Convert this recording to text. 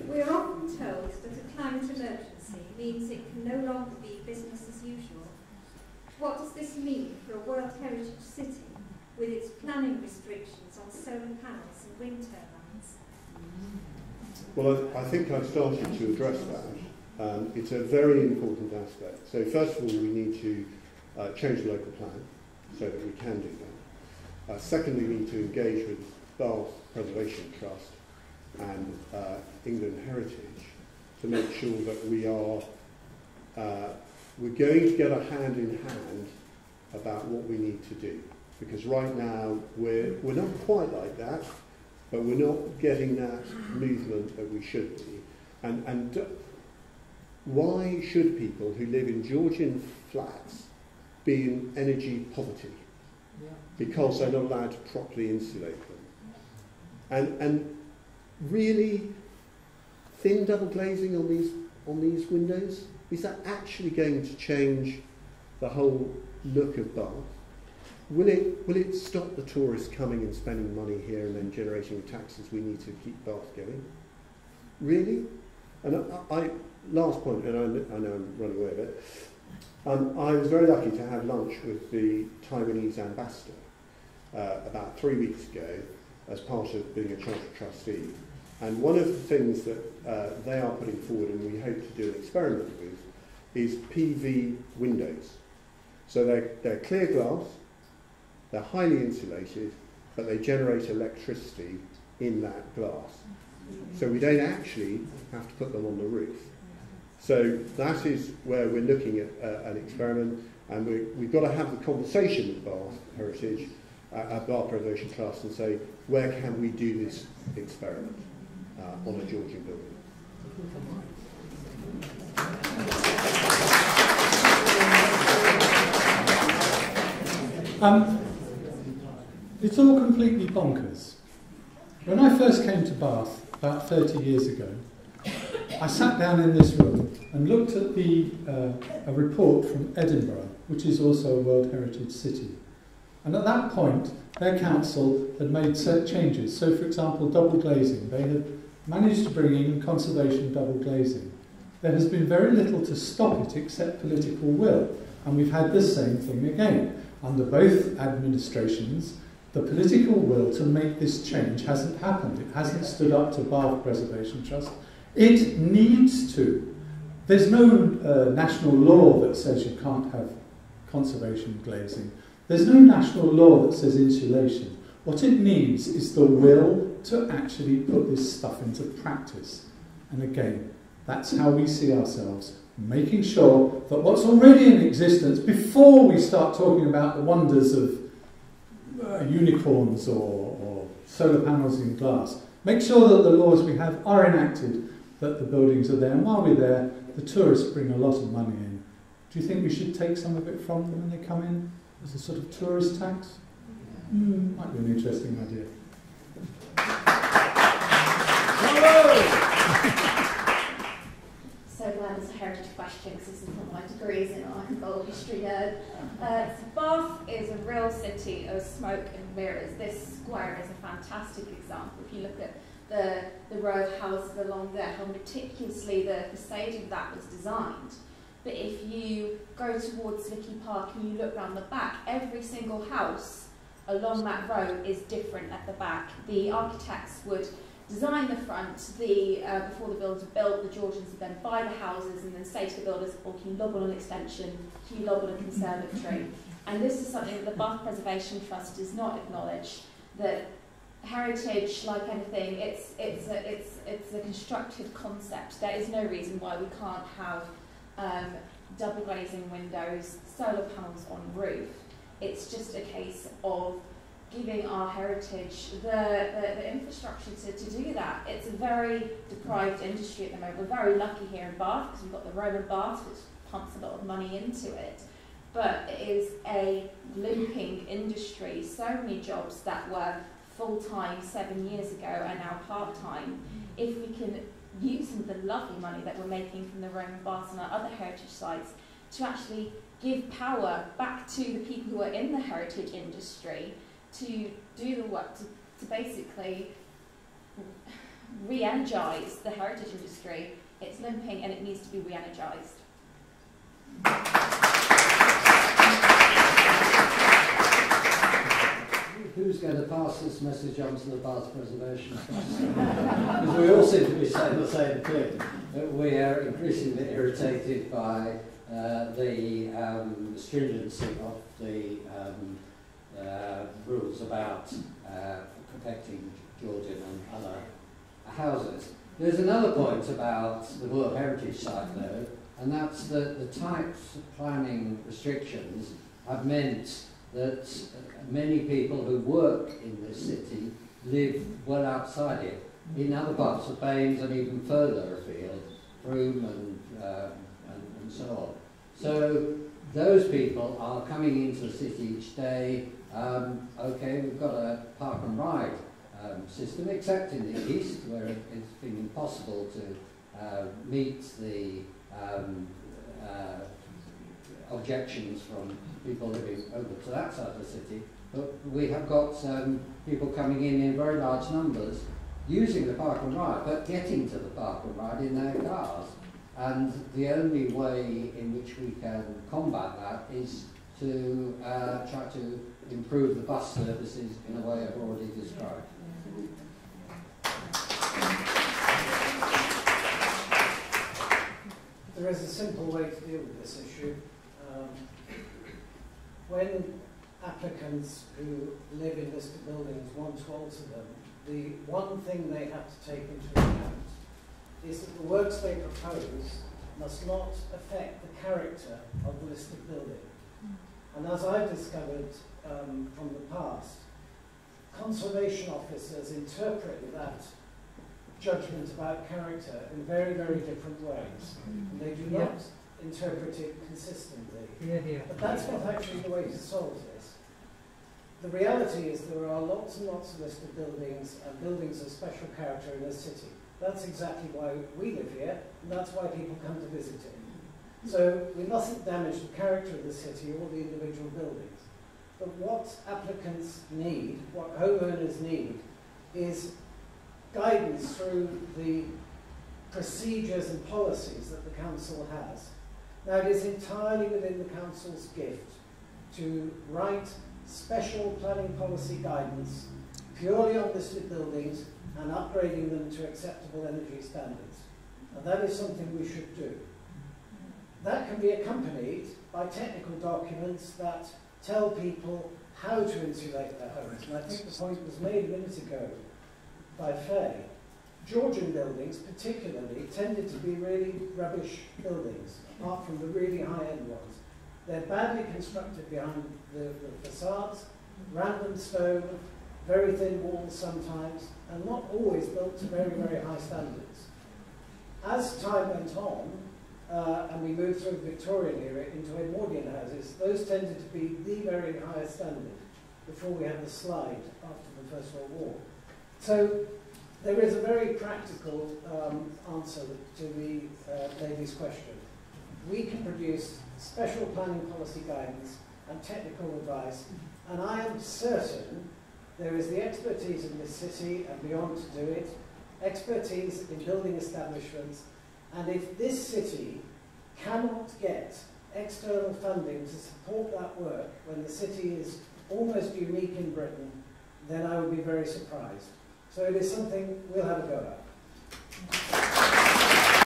We are often told that a climate emergency means it can no longer be business as usual. What does this mean for a World Heritage City with its planning restrictions on solar panels and wind turbines? Well, I think I've started to address that. It's a very important aspect. So first of all, we need to change the local plan so that we can do that. Secondly, we need to engage with Bath Preservation Trust and England Heritage to make sure that we're going to get a hand in hand about what we need to do. Because right now we're not quite like that, but we're not getting that movement that we should be. And why should people who live in Georgian flats be in energy poverty? Because they're not allowed to properly insulate them. And really, thin double glazing on these windows, is that actually going to change the whole look of Bath? Will it stop the tourists coming and spending money here and then generating the taxes we need to keep Bath going? Really? And last point, and I know I'm running away a bit. I was very lucky to have lunch with the Taiwanese ambassador about 3 weeks ago as part of being a charter trustee. And one of the things that they are putting forward, and we hope to do an experiment with, is PV windows. So they're clear glass, they're highly insulated, but they generate electricity in that glass. So we don't actually have to put them on the roof. So that is where we're looking at an experiment, and we've got to have the conversation with Bath Heritage, Bath Preservation Trust, and say, where can we do this experiment on a Georgian building? It's all completely bonkers. When I first came to Bath about 30 years ago, I sat down in this room and looked at a report from Edinburgh, which is also a World Heritage City. And at that point, their council had made certain changes. So, for example, double glazing. They had managed to bring in conservation double glazing. There has been very little to stop it except political will. And we've had the same thing again. Under both administrations, the political will to make this change hasn't happened. It hasn't stood up to Bath Preservation Trust. It needs to. There's no national law that says you can't have conservation glazing. There's no national law that says insulation. What it needs is the will to actually put this stuff into practice. And again, that's how we see ourselves, making sure that what's already in existence, before we start talking about the wonders of unicorns or solar panels in glass, make sure that the laws we have are enacted, that the buildings are there, and while we're there, the tourists bring a lot of money in. Do you think we should take some of it from them when they come in as a sort of tourist tax? Might be an interesting idea. So glad it's a heritage question, because this is what my degree is in. I'm an old history nerd. Bath is a real city of smoke and mirrors. This square is a fantastic example. If you look at the row of houses along there, how meticulously the facade of that was designed. But if you go towards Vicky Park and you look round the back, every single house along that row is different at the back. The architects would design the front before the buildings were built. The Georgians would then buy the houses and then say to the builders, oh, can you lob on an extension? Can you lob on a conservatory? And this is something that the Bath Preservation Trust does not acknowledge, that heritage, like anything, it's a constructed concept. There is no reason why we can't have double glazing windows, solar panels on roof. It's just a case of giving our heritage the infrastructure to do that. It's a very deprived industry at the moment. We're very lucky here in Bath because we've got the Roman bath, which pumps a lot of money into it. But it is a limping industry. So many jobs that were full-time 7 years ago are now part-time. If we can use some of the lovely money that we're making from the Roman baths and our other heritage sites to actually give power back to the people who are in the heritage industry to do the work, to basically re-energise the heritage industry. It's limping and it needs to be re-energised. Who's going to pass this message on to the Bath Preservation Trust? Because we all seem to be saying the same thing, that we are increasingly irritated by the stringency of the rules about protecting Georgian and other houses. There's another point about the World Heritage Site though, and that's that the types of planning restrictions have meant that many people who work in this city live well outside it, in other parts of Baines and even further afield, Broome and so on. So those people are coming into the city each day. Okay, we've got a park and ride system, except in the east, where it's been impossible to meet the objections from people living over to that side of the city. But we have got people coming in very large numbers using the park and ride, but getting to the park and ride in their cars. And the only way in which we can combat that is to try to improve the bus services in a way I've already described. There is a simple way to deal with this issue. When applicants who live in listed buildings want to alter them, the one thing they have to take into account is that the works they propose must not affect the character of the listed building. And as I've discovered from the past, conservation officers interpret that judgment about character in very, very different ways. And they do not interpret it consistently. But that's not actually the way to solve this. The reality is there are lots and lots of listed buildings and buildings of special character in this city. That's exactly why we live here, and that's why people come to visit it. So we mustn't damage the character of the city or the individual buildings. But what applicants need, what homeowners need, is guidance through the procedures and policies that the council has. Now, it is entirely within the council's gift to write special planning policy guidance purely on listed buildings and upgrading them to acceptable energy standards. And that is something we should do. That can be accompanied by technical documents that tell people how to insulate their homes. And I think the point was made a minute ago by Faye. Georgian buildings particularly tended to be really rubbish buildings, apart from the really high-end ones. They're badly constructed behind the facades, random stone, very thin walls sometimes, and not always built to very, very high standards. As time went on, and we moved through the Victorian era into Edwardian houses, those tended to be the very highest standard before we had the slide after the First World War. So there is a very practical answer to the lady's question. We can produce special planning policy guidance and technical advice, and I am certain there is the expertise in this city and beyond to do it, expertise in building establishments, and if this city cannot get external funding to support that work when the city is almost unique in Britain, then I would be very surprised. So it is something we'll have a go at.